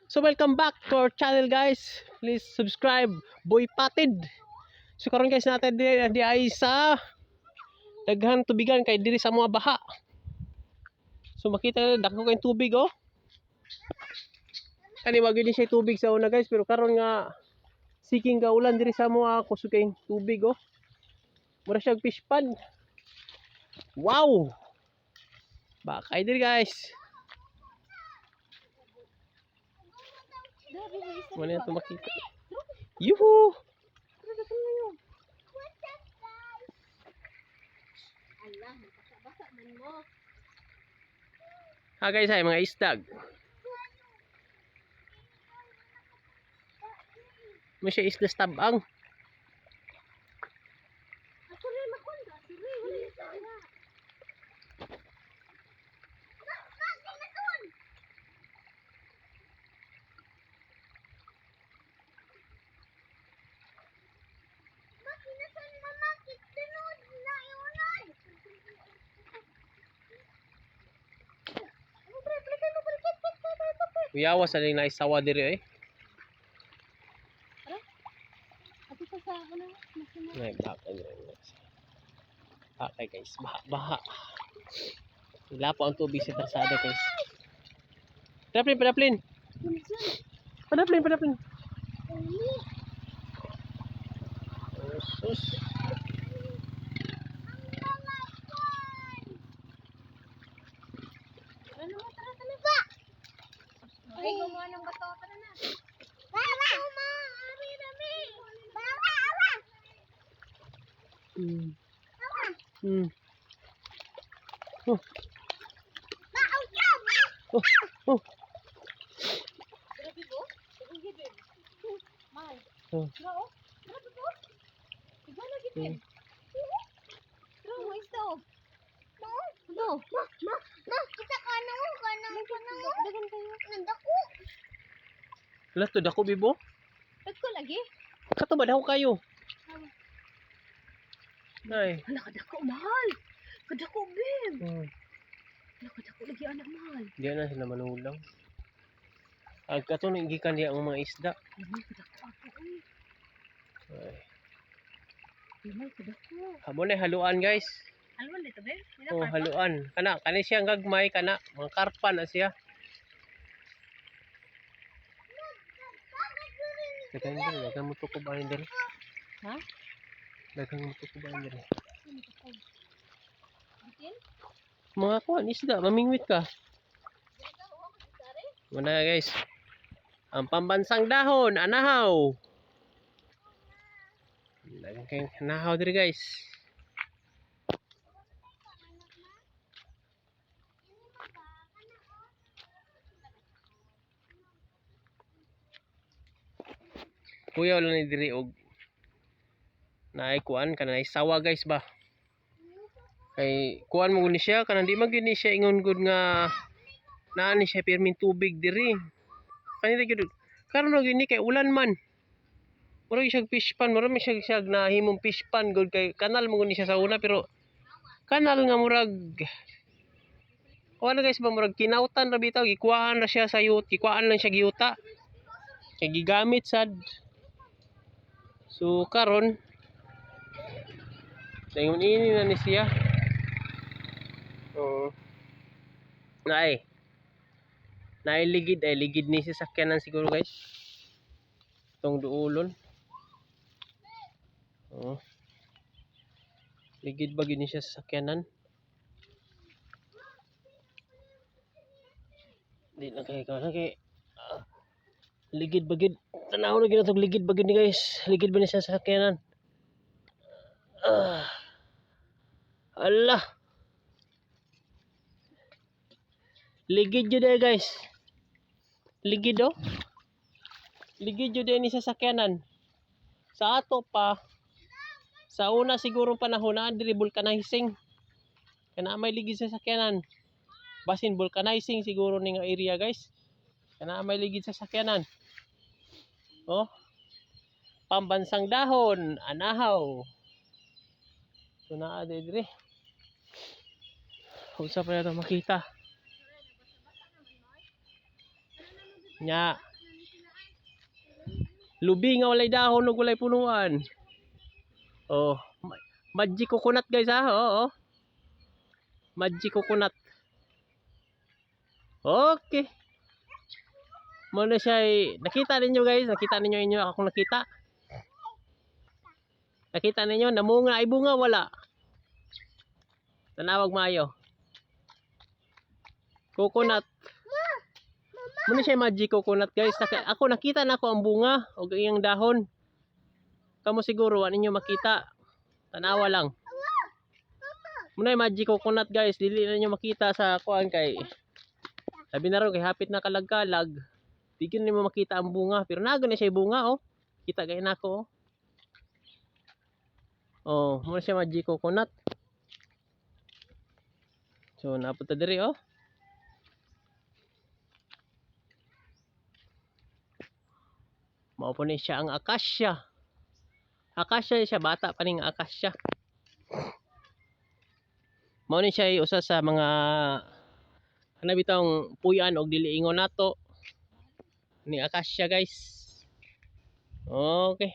So welcome back to our channel guys. Please subscribe, Boy Patid. So karon guys natin di ay sa daghan tubigan kay diri sa mga baha. So makita na dako kay tubig oh. Kani wag ni siya tubig sa una guys pero karon nga siking ka ulan diri sa mga kusog kay tubig oh. Mura siyang fish pond. Wow. Bakay diri guys. Mana yang tu makita? Yuhu! Ha guys, ay mga isdag. Masya isda stabang. Kuyawas na yung naisawa diri eh. Ay, bakay guys. Baha. Ilapo ang tubig sa tarsada guys. Padaplin. Sus. Ay, gumawa ng bato. Tara na. Bawa! Ari dami. Bawa, awa. Oh. Baaw, Oh. grabe po. Sige, babe. Mahal. Oh. Grabe po. Grabe po. Iba na gipin. Grabe mo isto. No. Ma, kita kanang. Dagan kayo. Nandako. Wala to dako bibo. Tagko lagi. Kato ba daw kayo? Nay. Hala, kadako, mahal. Kadako, babe. Hmm. Hala, kadako lagi, anak, mahal. Diyan na sila manulang. Ang kato nang gikan diya ang mga isda. Mahal, kadako ako, eh. Ay. Mahal, kadako. Hamo na haluan guys. Halwan dito, babe. Oh, haluan. Kani siya ang gagmay kana mga karpan na siya. Dagan mo to ko ba diri? Ha? Dagan mo to ko ba diri? Bitin? Mga kuan isda, mamingwit ka. Muna guys. Ang pambansang dahon, anahaw. Dagan kay anahaw diri guys. Kuya wala ni diri og naay kuan kanay sawa guys ba. Kay kuan mo ni siya kanang di man gini siya ingon gud nga naa ni siya pirmin tubig diri. Kanira gud karon na gini kay ulan man. Mura siya fish pan, mura mi siya nahimong fish pan gud kay kanal mo ni siya sa una pero kanal nga murag kuan guys ba murag kinautan ra bitaw gikuhaan na siya sa yut, gikuhaan lang siya giyuta. Kay gigamit sad. So karon dayon ini na ni siya. Oh. Naay ligid ay ligid ni sa sakyanan siguro guys. Tong duulon. Oh. Ligid ba gini siya sa sakyanan? Di na kay ligid bagid. Tanaw na ginatog ligid bagid ni guys. Ligid ba ni siya sa sakyanan? Allah. Ligid jud eh guys. Ligid oh. Ligid jud ni sa sakyanan. Sa ato pa sa una siguro panahon na diri vulcanizing. Kana may ligid sa sakyanan. Basin vulcanizing siguro ning area guys. Kana may ligid sa sakyanan. Oh. Pambansang dahon, anahaw. So naa dire. Usa pa na makita. Nya, Lubi nga walay dahon ug walay punuan. Oh, magic coconut guys ha. Oo. Magic coconut. Okay. Muna siya nakita ninyo guys, nakita ninyo inyo ako nakita. Nakita ninyo namunga ay bunga wala. Tanawag maayo. Coconut. Muna siya magic coconut guys. Ako nakita na ako ang bunga o iyang dahon. Kamu siguro wa ninyo makita. Tanawa lang. Muna yung magic coconut guys. Dili na ninyo makita sa kuan kay. Sabi na ron kay hapit na kalag-kalag. Bigyan nimo makita ang bunga. Pero nago na siya bunga oh. Kita kay nako oh. Oh, muna siya magic coconut. So napunta diri oh. Mao po ni siya ang akasya. Akasya siya bata pa ning akasya. Mao ni siya usa sa mga ana bitong puyan og dili ingon nato ni akasya guys. Okay.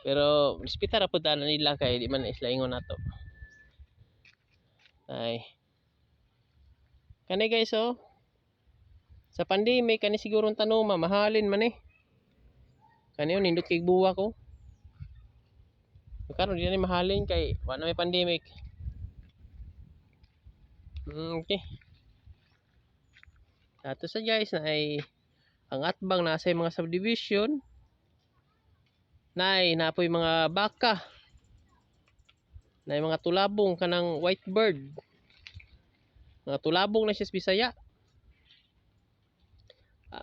Pero hospital ra pud nila kay di man isla ingon nato. Ay. Kani guys oh. Sa pandemic kani siguro tanong mahalin man eh. Kani nindot kay buwa ko. Karon di na mahalin kay wala may pandemic. Okay. Ato sa guys na ay ang atbang nasa mga subdivision. Napoy mga baka. Mga tulabong kanang white bird. Mga tulabong na siya sa Bisaya.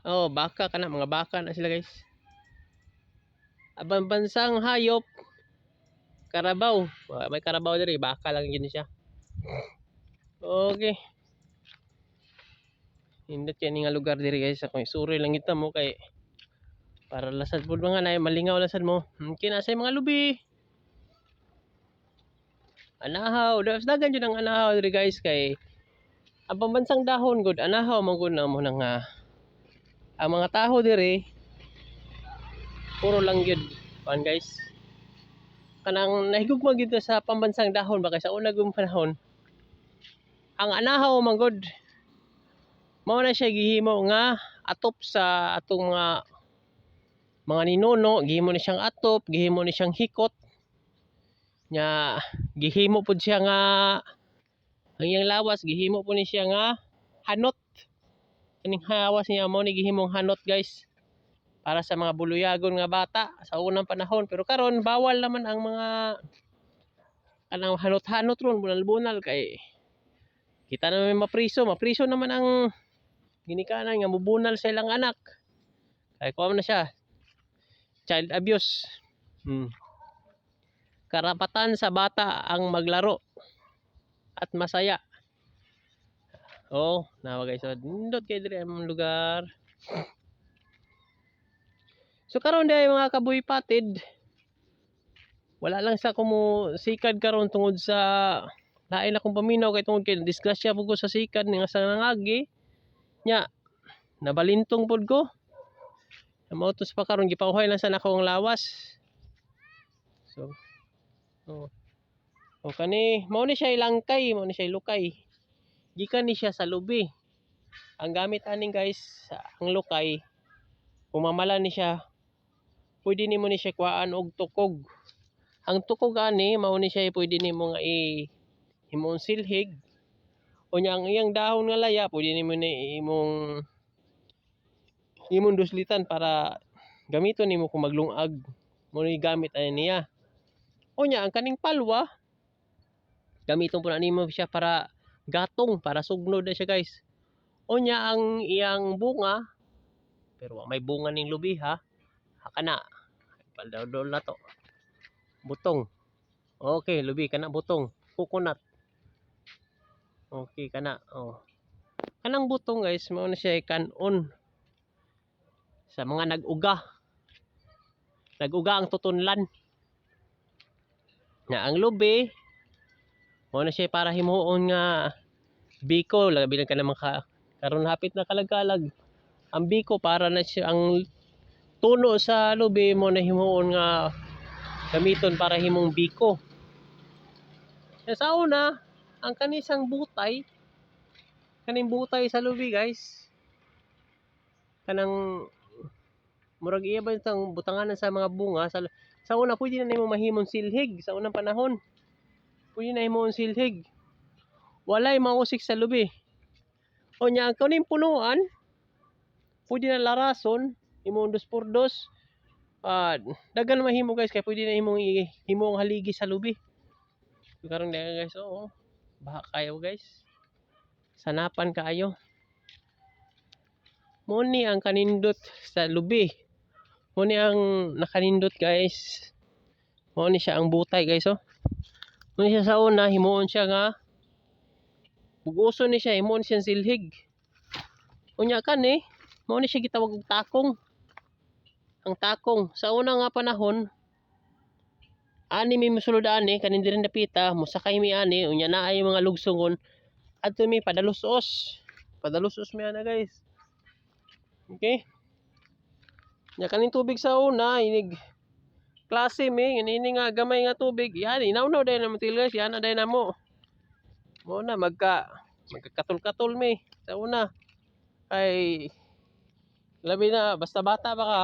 Oh, baka kana mga baka na sila guys. Abang bansang hayop karabaw. May karabaw diri, baka lang yun siya. Okay. Hindot yan nga lugar diri guys. Ako isuri lang kita mo kay para lasad po mga na malingaw lasad mo. Kinasay mga lubi. Anahaw, dagan jud ang anahaw diri guys kay ang pambansang dahon gud anahaw man gud na mo nang ang mga taho diri puro lang gyud pan guys. Kanang nahigugma gyud sa pambansang dahon ba kay sa una gud panahon. Ang anahaw man gud mao na siya gihimo nga atop sa atong mga ninuno, gihimo ni siyang atop, gihimo ni siyang hikot. Nya gihimo pud siya nga ang iyang lawas gihimo po ni siya nga hanot. Kaning hawas niya mo ni gihimong hanot guys. Para sa mga buluyagon nga bata sa unang panahon. Pero karon bawal naman ang mga kanang hanot-hanot ron bunal-bunal kay kita naman mapriso naman ang ginikanan nga mubunal sa ilang anak. Kay kuha na siya child abuse. Karapatan sa bata ang maglaro at masaya. Oh, nawa guys, so nindot kay diri ang lugar. So karon day mga kaboy patid. Wala lang sa kumo sikad karon tungod sa lain akong paminaw kay tungod kay disgrasya pud ko sa sikad nga sa nangagi. Nya nabalintong pud ko. Mautos pa karon gipauhay lang sa nako ang lawas. So o kani mao ni siya ilangkay, mao ni siya lukay. Gikan ni siya sa lubi. Ang gamit aning guys, ang lukay, pumamala ni siya. Pwede nimo ni siya kuhaan og tukog. Ang tukog ani mao ni siya pwede nimo nga imong silhig. Unya ang iyang dahon nga laya pwede nimo ni imong duslitan para gamiton nimo kung maglungag. Mao ni gamit ani niya. Unya ang kaning palwa gamiton po na nimo siya para gatong, para sugnod na siya guys. Unya ang iyang bunga pero may bunga ning lubi ha. Kana paldol na to. Butong. Okay, lubi kana butong, coconut. Okay kana oh. Kanang butong guys mao na siya kanon sa mga nag-uga. Nag-uga ang tutunlan. Na ang lubi mao na siya para himuon nga biko labi lang ka naman karon hapit na kalag-kalag. Ang biko para na siya ang tuno sa lubi mo na himuon nga gamiton para himong biko. Sa una, ang kanisang butay, kaning butay sa lubi guys, kanang murag iya ba itang butanganan sa mga bunga sa una pwede na nimo mahimong silhig sa unang panahon. Pwede na himong silhig. Walay mausik sa lubi. O nya ang kuning punuan, pwede na larason, himong 2x2. Dagan mahimo guys kay pwede na himong haligi sa lubi. Karon na guys, oo. Baha kayo guys. Sanapan kaayo. Muni ang kanindot sa lubi. Muni ang nakanindot guys. Muni siya ang butay guys oh. Muni siya sa una himuon siya nga buguson ni siya himuon siya silhig. Unya kani, muni siya gitawag og takong. Ang takong sa una nga panahon ani mi mosulod ani kanin diri napita mosakay mi ani unya naay mga lugsongon adto mi padalusos. Padalusos mi ana guys. Okay? Nya kaning tubig sa una inig klase mi ini nga gamay nga tubig. Yan inaw-naw day na mo guys, yan na day na mo. Mo na magkakatul-katul mi sa una. Ay labi na basta bata pa ka.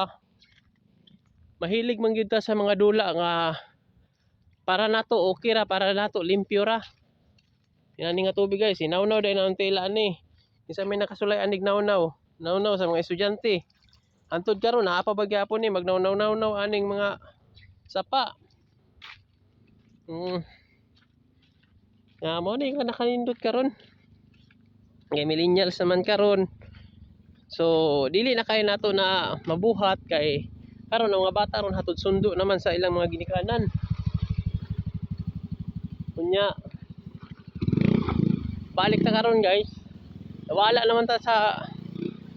Mahilig man gyud ta sa mga dula nga para nato okay ra, para nato limpyo ra. Yan nga tubig guys, inaw-naw day na ang tila ni. Isa may nakasulay anig naw-naw. Naw-naw sa mga estudyante. Antod karon naa pa bagyapon ni magnaw-naw aning mga sapa. Nga mo ni ka nakanindot karon. Kay millennials naman karon. So dili na kay nato na mabuhat kay karon ang mga bata ron hatod sundo naman sa ilang mga ginikanan. Kunya balik ta karon guys. Wala naman ta sa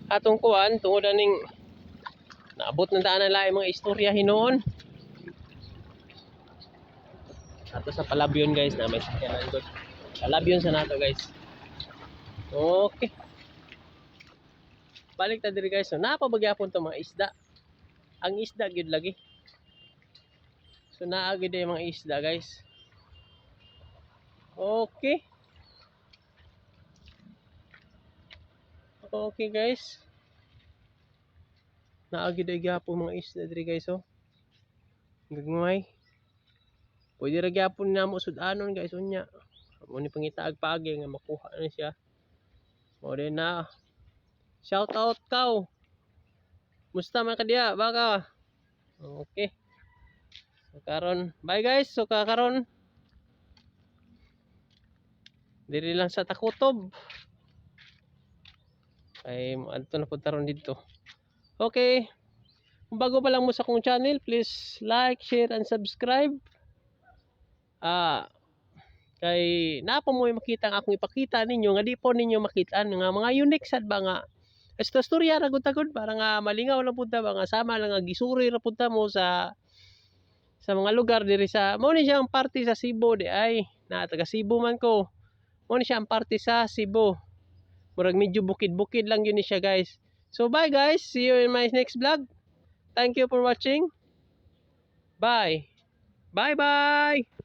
atong kuan tungod aning naabot na daan na lain mga istorya hinoon. Ato sa Palabyon guys na may sakyanan doon. Palabyon sa nato guys. Okay. Balik ta diri guys. So napabagyapon to mga isda. Ang isda gyud lagi. So naa gyud yung mga isda guys. Okay. Okay guys. Naa gyud gyapon mga isda diri guys oh. Gagmay. Pwede ra gyapon namo sudanon guys unya. Amo ni pangitaag paagi nga makuha na siya. O din na. Shout out kaw. Musta man ka diya baka? Okay. So karon, bye guys. So karon diri lang sa Takutob. Ay adto na pud taron didto. Okay. Kung bago pa lang mo sa akong channel, please like, share, and subscribe. Kay napa mo makita ang akong ipakita ninyo nga di po ninyo makita nga mga unique sad ba nga istorya ra gud tagod para nga malingaw lang pud ta ba nga sama lang nga gisuri ra pud ta mo sa mga lugar diri sa mao ni siya ang parte sa Cebu di ay na taga Cebu man ko. Mao ni siya ang parte sa Cebu. Murag medyo bukid-bukid lang yun ni siya guys. So bye guys, see you in my next vlog. Thank you for watching. Bye. Bye bye.